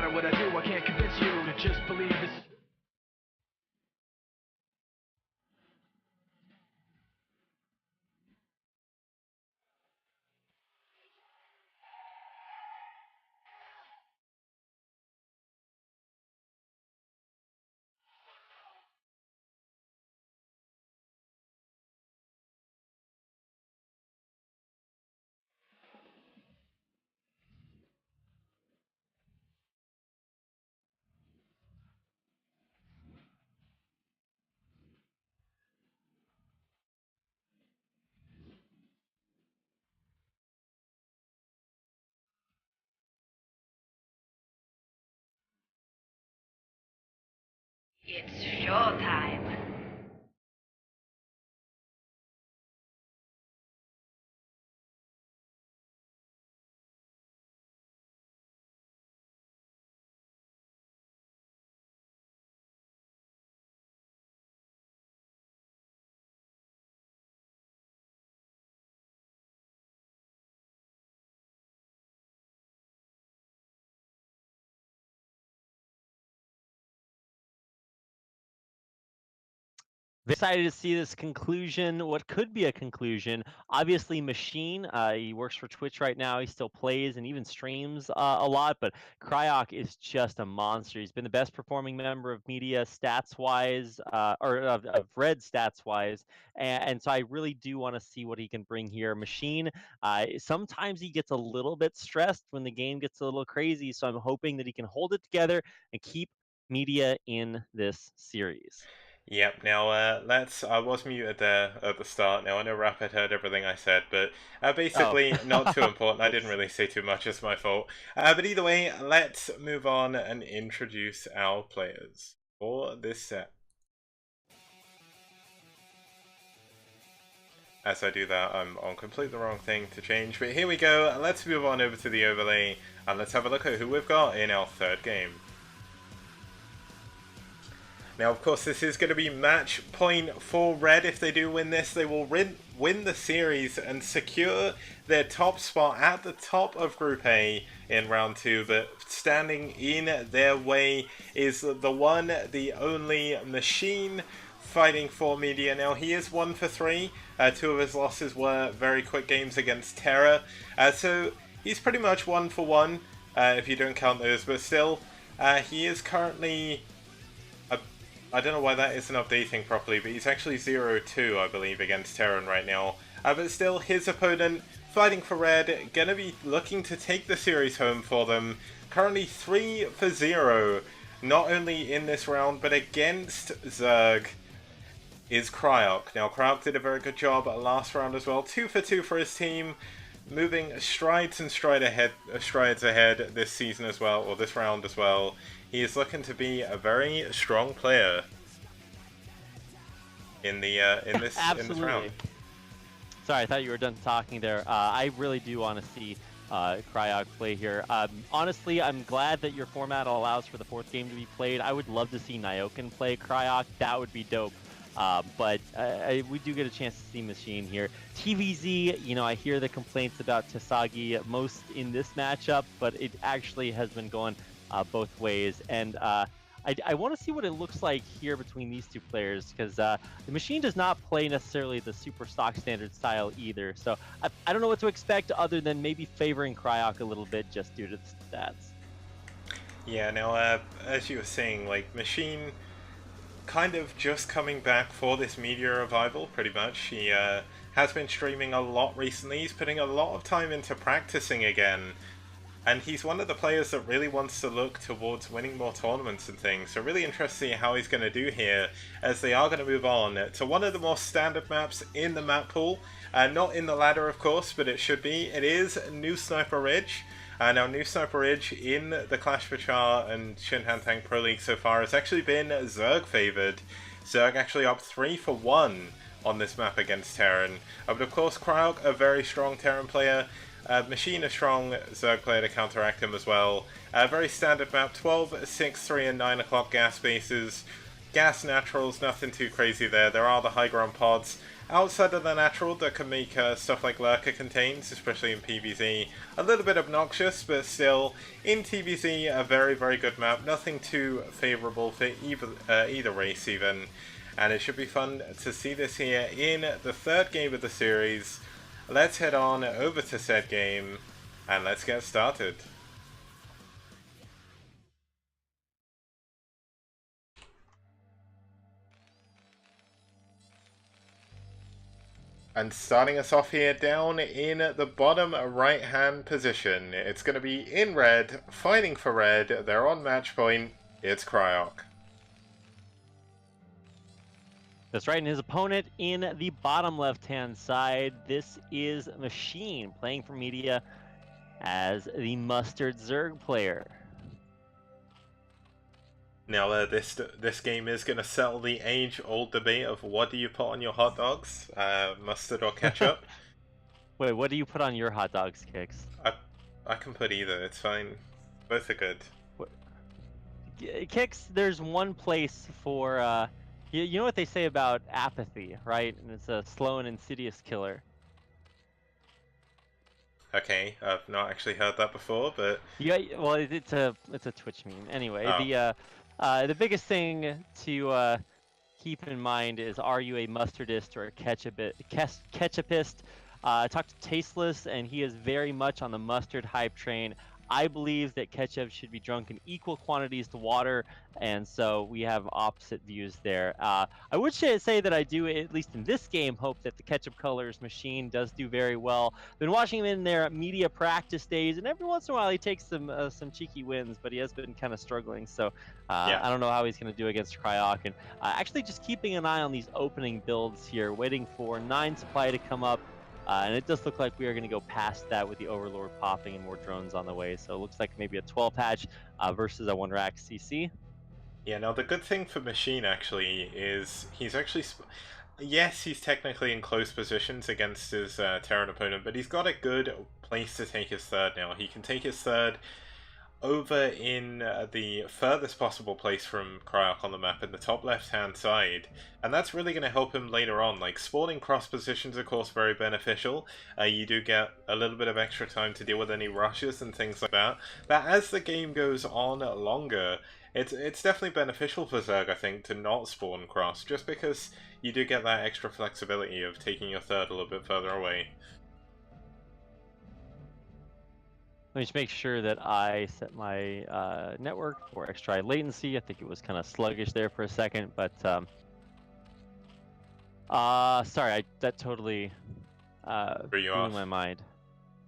matter what I do, I can't convince you to just believe this. It's showtime. Excited to see this conclusion, what could be a conclusion. Obviously, Machine, he works for Twitch right now. He still plays and even streams a lot, but Cryoc is just a monster. He's been the best performing member of media stats wise, or of Red stats wise. And so I really do want to see what he can bring here. Machine, sometimes he gets a little bit stressed when the game gets a little crazy. So I'm hoping that he can hold it together and keep media in this series. Yep, now let's. I was muted there at the start. Now I know Rapid heard everything I said, but Oh, basically not too important. I didn't whoops. really say too much, it's my fault. But either way, let's move on and introduce our players for this set. As I do that, I'm on completely the wrong thing to change, but here we go. Let's move on over to the overlay, and let's have a look at who we've got in our third game. Now, of course, this is going to be match point for Red. If they do win this, they will win the series and secure their top spot at the top of Group A in round 2. But standing in their way is the one, the only Machine fighting for media. Now, he is 1 for 3. 2 of his losses were very quick games against Terra. So he's pretty much 1 for 1 if you don't count those. But still, he is currently... I don't know why that isn't updating properly, but he's actually 0-2, I believe, against Terran right now. But still, his opponent, fighting for Red, gonna be looking to take the series home for them. Currently 3 for 0, not only in this round, but against Zerg is Cryoc. Now, Cryoc did a very good job last round as well. 2 for 2 for his team, moving strides ahead this season as well, or this round as well. He is looking to be a very strong player in the in this round. Absolutely. Sorry, I thought you were done talking there. I really do want to see Cryoc play here. Honestly, I'm glad that your format allows for the fourth game to be played. I would love to see Nyoken play Cryoc. That would be dope. But we do get a chance to see Machine here. TVZ, you know, I hear the complaints about Tasagi most in this matchup, but it actually has been going both ways. And I want to see what it looks like here between these two players, because the Machine does not play necessarily the super stock standard style either. So I don't know what to expect other than maybe favoring Cryoc a little bit just due to the stats. Yeah, now as you were saying, like Machine kind of just coming back for this media revival, pretty much. He has been streaming a lot recently. He's putting a lot of time into practicing again. And he's one of the players that really wants to look towards winning more tournaments and things. So really interested to see how he's going to do here, as they are going to move on to one of the more standard maps in the map pool. Not in the ladder, of course, but it should be. It is New Sniper Ridge. Now, New Sniper Ridge in the Clash Pachar and Shinhan Tank Pro League so far has actually been Zerg favoured. Zerg actually up 3 for 1 on this map against Terran. But of course, Cryoc, a very strong Terran player. Machine, a strong Zerg player to counteract him as well. Very standard map, 12, 6, 3 and 9 o'clock gas bases. Gas naturals, nothing too crazy there. There are the high ground pods outside of the natural that can make stuff like Lurker contains, especially in PvZ, a little bit obnoxious, but still, in TvZ, a very, very good map. Nothing too favourable for either race even, and it should be fun to see this here in the third game of the series. Let's head on over to said game, and let's get started. And starting us off here down in the bottom right hand position, it's going to be in red, fighting for red. They're on match point. It's Cryoc. That's right, and his opponent in the bottom left-hand side, this is Machine, playing for Media as the Mustard Zerg player. Now, this game is going to settle the age-old debate of what do you put on your hot dogs, mustard or ketchup? Wait, what do you put on your hot dogs, Kix? I can put either, it's fine. Both are good. Kix, there's one place for, you know what they say about apathy, right? And it's a slow and insidious killer. Okay, I've not actually heard that before, but... Yeah, well, it's a Twitch meme. Anyway, the biggest thing to keep in mind is, are you a mustardist or a ketchupist? I talked to Tasteless, and he is very much on the mustard hype train. I believe that ketchup should be drunk in equal quantities to water, and so we have opposite views there. I would say that I do, at least in this game, hope that the Ketchup Colors Machine does do very well. Been watching him in their media practice days, and every once in a while he takes some cheeky wins, but he has been kind of struggling. So yeah. I don't know how he's going to do against Cryoc, and actually just keeping an eye on these opening builds here, waiting for 9 supply to come up. And it does look like we are going to go past that with the Overlord popping and more drones on the way. So it looks like maybe a 12 patch versus a 1 rack CC. Yeah, now the good thing for Machine actually is he's actually... Yes, he's technically in close positions against his Terran opponent, but he's got a good place to take his third now. He can take his third over in the furthest possible place from Cryoc on the map in the top left hand side, and that's really going to help him later on. Like, spawning cross positions, of course, very beneficial. You do get a little bit of extra time to deal with any rushes and things like that, but as the game goes on longer, it's definitely beneficial for Zerg, I think, to not spawn cross, just because you do get that extra flexibility of taking your third a little bit further away. Let me just make sure that I set my network for extra high latency. I think it was kind of sluggish there for a second, but sorry, that totally blew my mind.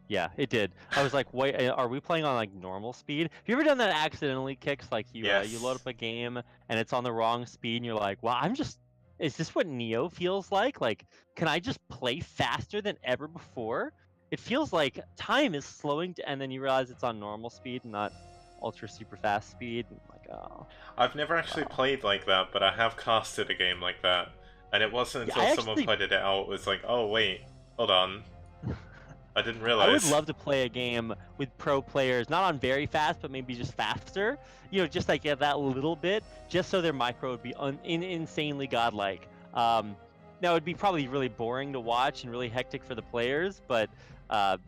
Yeah, it did. I was like, wait, are we playing on like normal speed? Have you ever done that accidentally, Kix? Like you Yes. You load up a game and it's on the wrong speed, and you're like, wow, is this what Neo feels like? Like, can I just play faster than ever before? It feels like time is slowing, and then you realize it's on normal speed, not ultra super fast speed. And like, oh. I've never actually played like that, but I have casted a game like that, and it wasn't until someone pointed it out, it was like, oh wait, hold on. I didn't realize. I would love to play a game with pro players, not on very fast, but maybe just faster. You know, just like that little bit, just so their micro would be insanely godlike. Now, it'd be probably really boring to watch and really hectic for the players, but I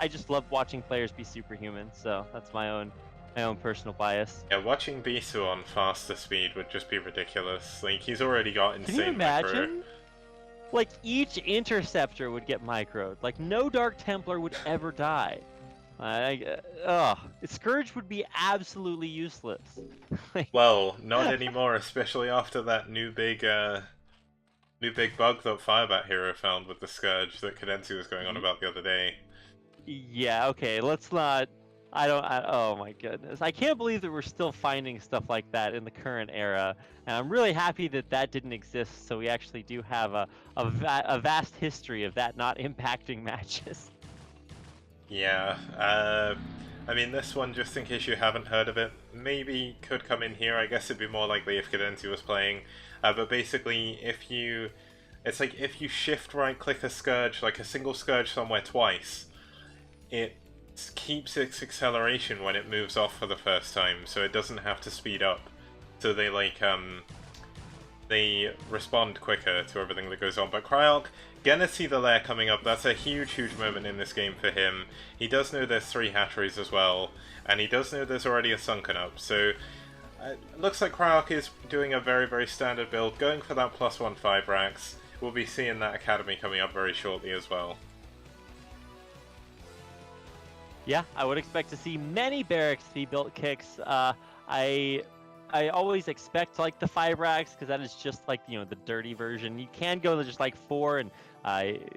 just love watching players be superhuman, so that's my own personal bias. Yeah, watching Bisu on faster speed would just be ridiculous. Like, he's already got insane Can you imagine? micro. Like, each interceptor would get microed. Like, no Dark Templar would ever die. Scourge would be absolutely useless. Well, not anymore, especially after that new big bug that Firebat Hero found with the Scourge that Cadency was going on about the other day. Yeah, okay, let's not... oh my goodness. I can't believe that we're still finding stuff like that in the current era. And I'm really happy that that didn't exist, so we actually do have a vast history of that not impacting matches. Yeah, I mean, this one, just in case you haven't heard of it, maybe could come in here. I guess it'd be more likely if Cadency was playing. But basically, it's like if you shift right-click a Scourge, like a single Scourge somewhere twice, it keeps its acceleration when it moves off for the first time, so it doesn't have to speed up. So they they respond quicker to everything that goes on. But Cryoc, gonna see the lair coming up. That's a huge, huge moment in this game for him. He does know there's 3 hatcheries as well, and he does know there's already a sunken up. So looks like Cryoc is doing a very, very standard build, going for that +1 5 racks. We'll be seeing that academy coming up very shortly as well. Yeah, I would expect to see many barracks be built kicks. I always expect like the 5 racks because that is just like, you know, the dirty version. You can go to just like 4 and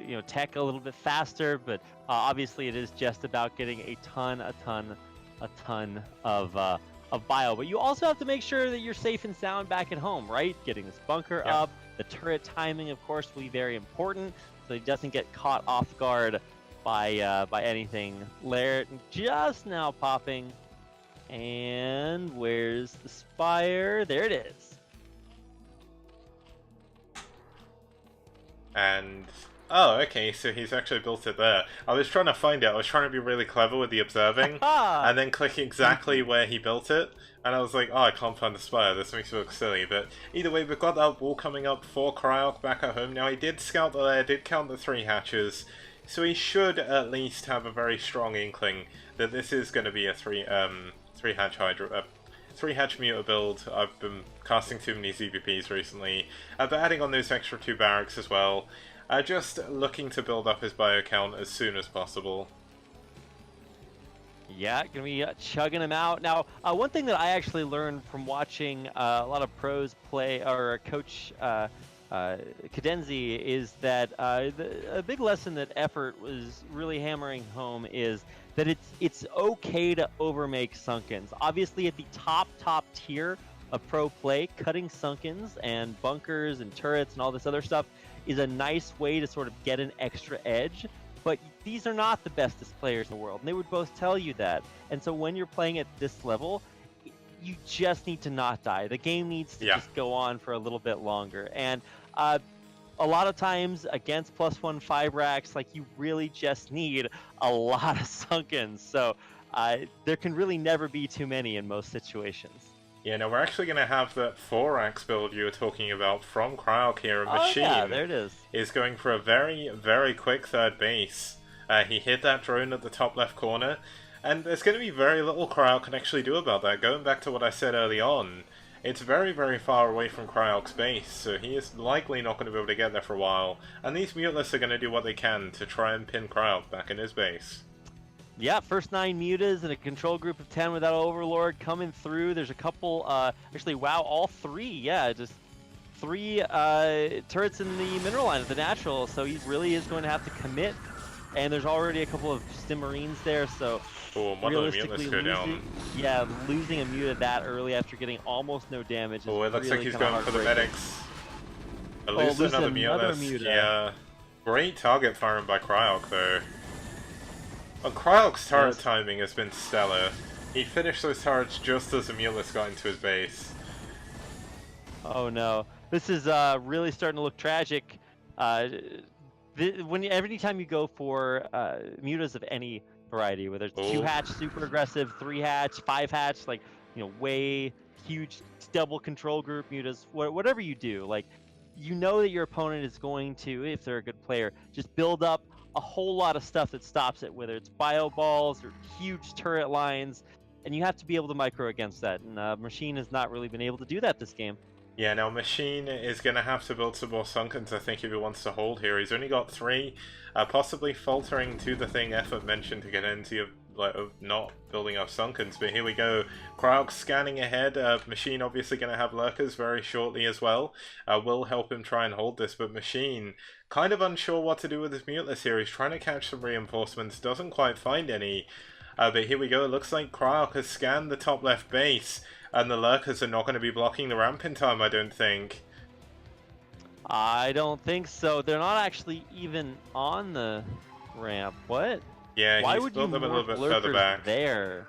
you know, tech a little bit faster, but obviously it is just about getting a ton of bio. But you also have to make sure that you're safe and sound back at home, right? Getting this bunker up, the turret timing, of course, will be very important so he doesn't get caught off guard by anything. Lair just now popping. And where's the spire? There it is. And oh, okay, so he's actually built it there. I was trying to find it. I was trying to be really clever with the observing, and then click exactly where he built it. And I was like, oh, I can't find the spire. This makes me look silly. But either way, we've got that wall coming up for Cryoc back at home. Now, he did scout the lair, did count the 3 hatches, so he should at least have a very strong inkling that this is going to be a 3 hatch muter build. I've been casting too many ZVPs recently, but adding on those extra 2 barracks as well. Just looking to build up his bio count as soon as possible. Yeah, gonna be chugging him out. Now, one thing that I actually learned from watching a lot of pros play, or Coach Cadenzi, is that a big lesson that Effort was really hammering home is that it's okay to overmake sunkens. Obviously, at the top tier of pro play, cutting sunkens and bunkers and turrets and all this other stuff is a nice way to sort of get an extra edge. But these are not the bestest players in the world, and they would both tell you that. And so when you're playing at this level, you just need to not die. The game needs to just go on for a little bit longer. And a lot of times against +1 5 racks, like, you really just need a lot of sunkens. So there can really never be too many in most situations. Yeah, no, we're actually going to have that 4 racks build you were talking about from Cryoc here. A Machine yeah, there it is going for a very, very quick 3rd base. He hit that drone at the top left corner, and there's going to be very little Cryoc can actually do about that. Going back to what I said early on, it's very, very far away from Cryoc's base, so he is likely not going to be able to get there for a while, and these muteless are going to do what they can to try and pin Cryoc back in his base. Yeah, first 9 mutas and a control group of 10 without Overlord coming through. There's a couple, actually, wow, all 3, yeah, just 3 turrets in the mineral line of the natural, so he really is going to have to commit. And there's already a couple of Stim Marines there, so realistically losing a muta that early after getting almost no damage is it looks really like he's going for the medics. Losing another muta. Yeah, great target firing by Cryoc, though. And Cryoc's turret timing has been stellar. He finished those turrets just as the muteless got into his base. Oh no, this is really starting to look tragic. Every time you go for mutas of any variety, whether it's 2 hatch, super aggressive, 3 hatch, 5 hatch, like, you know, way huge double control group mutas, whatever you do, like, you know that your opponent is going to, if they're a good player, just build up a whole lot of stuff that stops it, whether it's bio balls or huge turret lines, and you have to be able to micro against that. And Machine has not really been able to do that this game. Yeah, now Machine is going to have to build some more Sunkens, I think, if he wants to hold here. He's only got 3, possibly faltering to the thing Effort mentioned to get into of not building up Sunkens. But here we go. Cryoc scanning ahead. Machine obviously going to have Lurkers very shortly as well. Will help him try and hold this, but Machine kind of unsure what to do with his muteless here. He's trying to catch some reinforcements, doesn't quite find any. But here we go. It looks like Cryoc has scanned the top left base, and the Lurkers are not going to be blocking the ramp in time, I don't think. I don't think so. They're not actually even on the ramp. What? Yeah, why he's would built you them a little bit further back. There?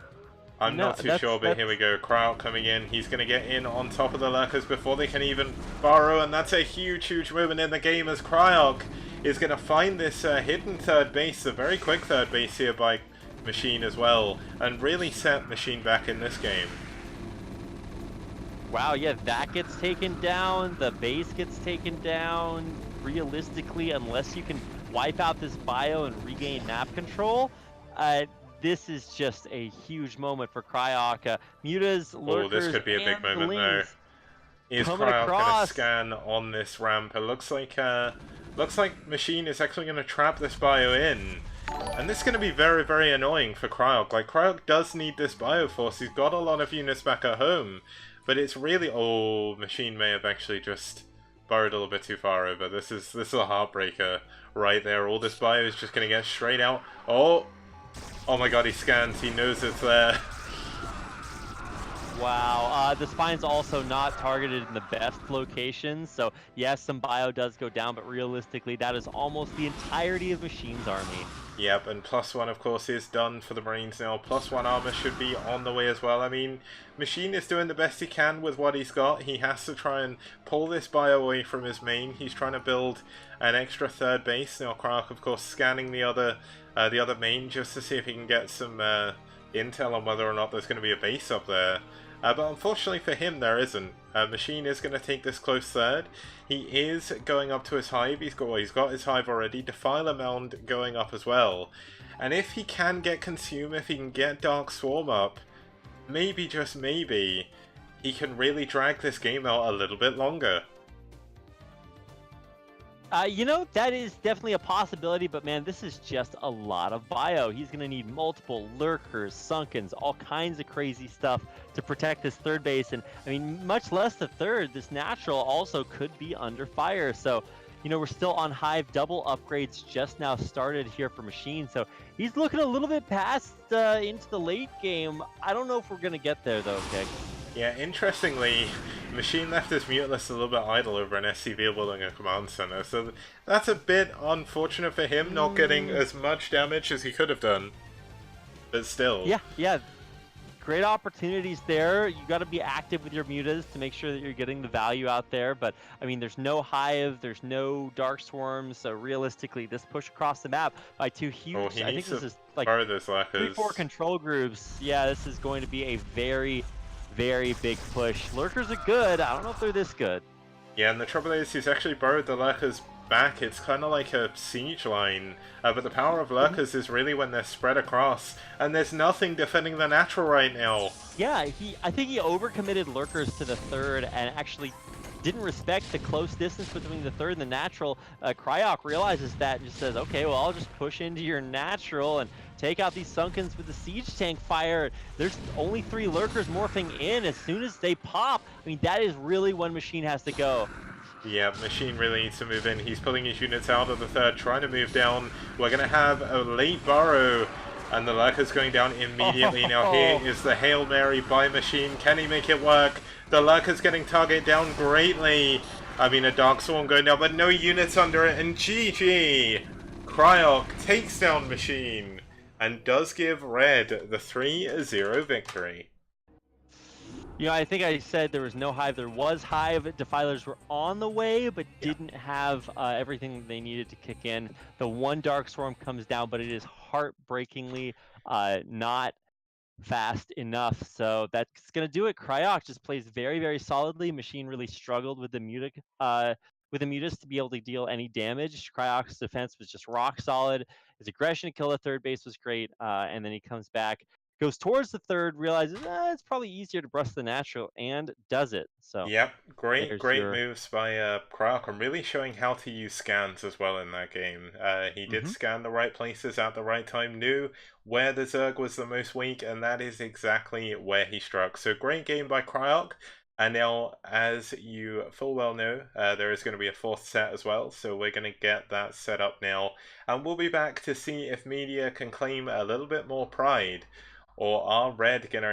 I'm not too sure, but here we go. Cryoc coming in. He's going to get in on top of the Lurkers before they can even burrow, and that's a huge, huge moment in the game as Cryoc is going to find this hidden 3rd base, a very quick 3rd base here by Machine as well, and really set Machine back in this game. Wow, yeah, that gets taken down, the base gets taken down. Realistically, unless you can wipe out this bio and regain map control, uh, this is just a huge moment for Cryoc. Mutas, Oh, this Lurkers, could be a big and the moment though. Lings Is coming Cryoc gonna across. scan on this ramp? It looks like Machine is actually gonna trap this bio in. And this is gonna be very, very annoying for Cryoc. Like, Cryoc does need this Bioforce. He's got a lot of units back at home. But it's really... Oh, Machine may have actually just burrowed a little bit too far over. This is a heartbreaker right there. All this bio is just gonna get straight out. Oh! Oh my god, he scans. He knows it's there. Wow, the spine's also not targeted in the best locations, so yes, some bio does go down, but realistically, that is almost the entirety of Machine's army. Yep, and +1 of course is done for the Marines now. +1 armor should be on the way as well. I mean, Machine is doing the best he can with what he's got. He has to try and pull this bio away from his main. He's trying to build an extra third base. Now Cryoc of course scanning the other main just to see if he can get some intel on whether or not there's going to be a base up there. But unfortunately for him, there isn't. Machine is going to take this close third. He is going up to his hive. He's got his hive already. Defiler Mound going up as well. And if he can get Consume, if he can get Dark Swarm up, maybe, just maybe, he can really drag this game out a little bit longer. You know, that is definitely a possibility, but man, this is just a lot of bio. He's going to need multiple Lurkers, Sunkens, all kinds of crazy stuff to protect this third base. And, I mean, much less the third, this natural also could be under fire. So, you know, we're still on Hive. Double upgrades just now started here for Machine. So he's looking a little bit past into the late game. I don't know if we're going to get there, though, okay? Yeah, interestingly, Machine left his Mutalist a little bit idle over an SCV building a command center, so that's a bit unfortunate for him, not getting as much damage as he could have done. But still. Yeah. Great opportunities there. You got to be active with your mutas to make sure that you're getting the value out there. But, I mean, there's no Hive, there's no Dark Swarms, so realistically, this push across the map by two huge... I think this is like 3-4 control groups. Yeah, this is going to be a very big push. Lurkers are good. I don't know if they're this good. Yeah, and the trouble is he's actually burrowed the Lurkers back. It's kind of like a siege line, but the power of Lurkers is really when they're spread across, and there's nothing defending the natural right now. Yeah, I think he overcommitted Lurkers to the third and actually didn't respect the close distance between the third and the natural. Cryoc realizes that and just says, okay, well, I'll just push into your natural and take out these Sunkens with the siege tank fire. There's only 3 Lurkers morphing in. As soon as they pop, I mean, that is really when Machine has to go. Yeah, Machine really needs to move in. He's pulling his units out of the third, trying to move down. We're going to have a late burrow, and the Lurker's going down immediately. Now here is the Hail Mary by Machine. Can he make it work? The Lurker's getting target down greatly. I mean, a Dark Swarm going down, but no units under it, and GG! Cryoc takes down Machine, and does give Red the 3-0 victory. You know, I think I said there was no Hive. There was Hive. Defilers were on the way, but didn't have everything they needed to kick in. The one Dark Swarm comes down, but it is heartbreakingly not fast enough. So that's going to do it. Cryoc just plays very solidly. Machine really struggled with the Mutas to be able to deal any damage. Cryoc's defense was just rock solid. His aggression to kill the third base was great, and then he comes back, goes towards the third, realizes it's probably easier to brush the natural, and does it. So yep, great moves by Cryoc. I'm really showing how to use scans as well in that game. He did scan the right places at the right time, knew where the Zerg was the most weak, and that is exactly where he struck. So great game by Cryoc. And now, as you full well know, there is going to be a 4th set as well, so we're going to get that set up now. And we'll be back to see if Media can claim a little bit more pride, or are Red going to